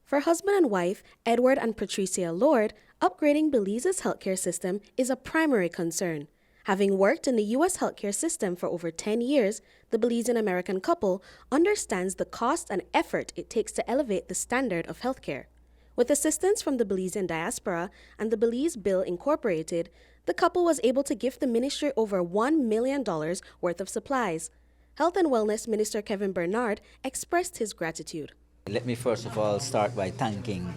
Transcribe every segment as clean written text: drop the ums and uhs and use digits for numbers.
For husband and wife, Edward and Patricia Lord, upgrading Belize's healthcare system is a primary concern. Having worked in the U.S. healthcare system for over 10 years, the Belizean American couple understands the cost and effort it takes to elevate the standard of healthcare. With assistance from the Belizean diaspora and the Belize Bill Incorporated, the couple was able to gift the ministry over $1 million worth of supplies. Health and Wellness Minister Kevin Bernard expressed his gratitude. Let me first of all start by thanking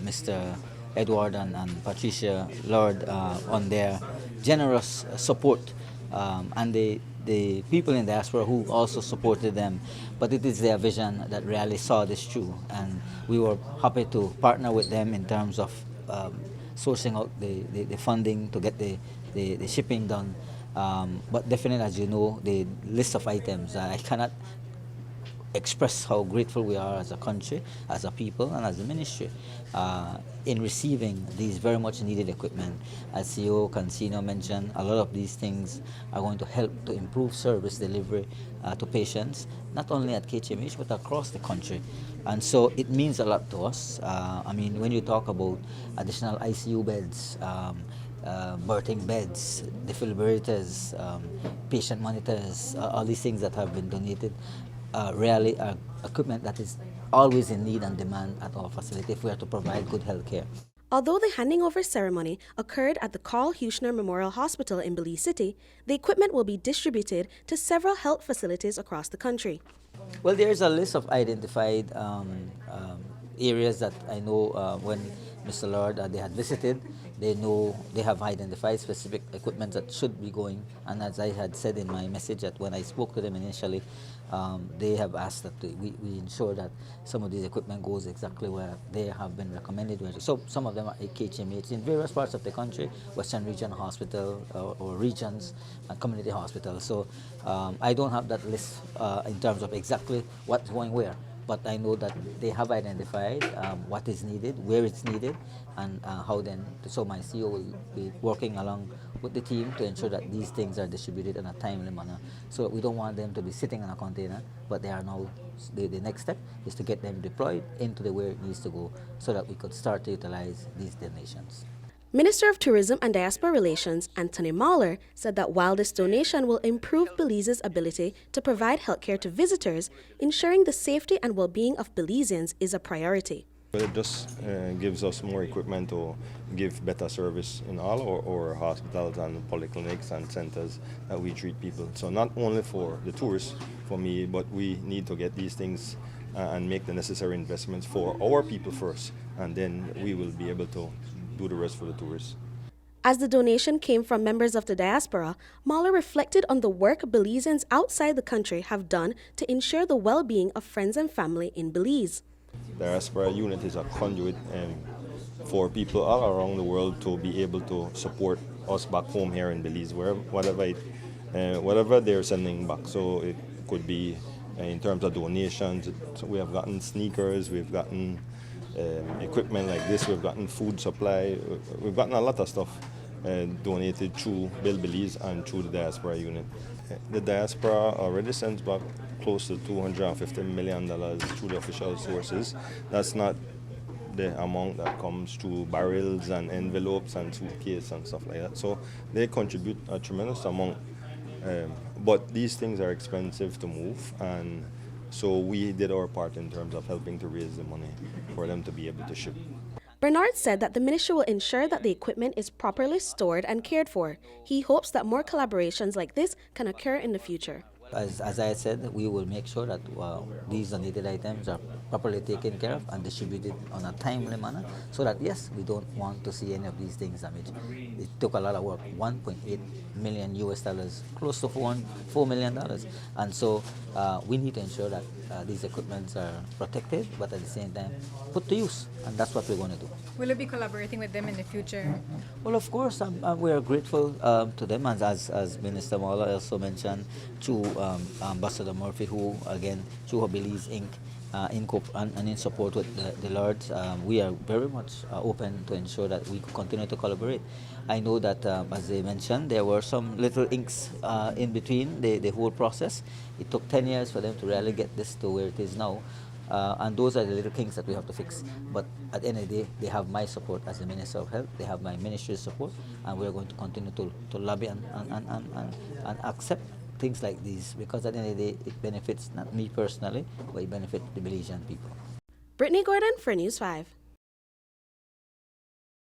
Mr. Edward and Patricia Lord on their generous support and the people in diaspora who also supported them. But it is their vision that really saw this through, and we were happy to partner with them in terms of sourcing out the funding to get the shipping done. But definitely, as you know, the list of items, I cannot express how grateful we are as a country, as a people, and as a ministry in receiving these very much needed equipment. As CEO Cancino mentioned, a lot of these things are going to help to improve service delivery to patients, not only at KHMH, but across the country. And so it means a lot to us. I mean, when you talk about additional ICU beds, birthing beds, defibrillators, patient monitors, all these things that have been donated, really equipment that is always in need and demand at our facility if we are to provide good health care. Although the handing over ceremony occurred at the Carl Huchner Memorial Hospital in Belize City, the equipment will be distributed to several health facilities across the country. Well, there's a list of identified areas that I know when Mr. Lord they had visited, they know they have identified specific equipment that should be going. And as I had said in my message that when I spoke to them initially, they have asked that we ensure that some of these equipment goes exactly where they have been recommended. So some of them are at KHMH in various parts of the country, Western Region Hospital or regions and community hospitals. So I don't have that list in terms of exactly what's going where. But I know that they have identified what is needed, where it's needed, and how then. So my CEO will be working along with the team to ensure that these things are distributed in a timely manner. So we don't want them to be sitting in a container, but they are now, the next step is to get them deployed into the where it needs to go so that we could start to utilize these donations. Minister of Tourism and Diaspora Relations, Anthony Mahler, said that while this donation will improve Belize's ability to provide healthcare to visitors, ensuring the safety and well-being of Belizeans is a priority. It just gives us more equipment to give better service in all our hospitals and polyclinics and centers that we treat people. So not only for the tourists, for me, but we need to get these things and make the necessary investments for our people first, and then we will be able to do the rest for the tourists. As the donation came from members of the diaspora, Mahler reflected on the work Belizeans outside the country have done to ensure the well-being of friends and family in Belize. The diaspora unit is a conduit for people all around the world to be able to support us back home here in Belize, whatever they're sending back. So it could be in terms of donations. So we have gotten sneakers, we've gotten equipment like this, we've gotten food supply, we've gotten a lot of stuff donated through Bill Belize and through the diaspora unit. The diaspora already sends back close to $250 million through the official sources. That's not the amount that comes through barrels and envelopes and suitcases and stuff like that. So they contribute a tremendous amount, but these things are expensive to move, and so we did our part in terms of helping to raise the money for them to be able to ship. Bernard said that the ministry will ensure that the equipment is properly stored and cared for. He hopes that more collaborations like this can occur in the future. As I said, we will make sure that these donated items are properly taken care of and distributed on a timely manner so that, yes, we don't want to see any of these things damaged. It took a lot of work, $1.8 million US dollars, close to $4 million. And so we need to ensure that these equipments are protected, but at the same time put to use. And that's what we're going to do. Will you be collaborating with them in the future? Well, of course, we are grateful to them, as Minister Mawla also mentioned, to Ambassador Murphy, who, again, through Belize Inc., in support with the Lords, we are very much open to ensure that we continue to collaborate. I know that, as they mentioned, there were some little inks in between the whole process. It took 10 years for them to really get this to where it is now. And those are the little things that we have to fix. But at the end of the day, they have my support as the Minister of Health, they have my ministry's support, and we're going to continue to lobby and accept things like these, because at the end of the day, it benefits not me personally, but it benefits the Belizean people. Brittany Gordon for News 5.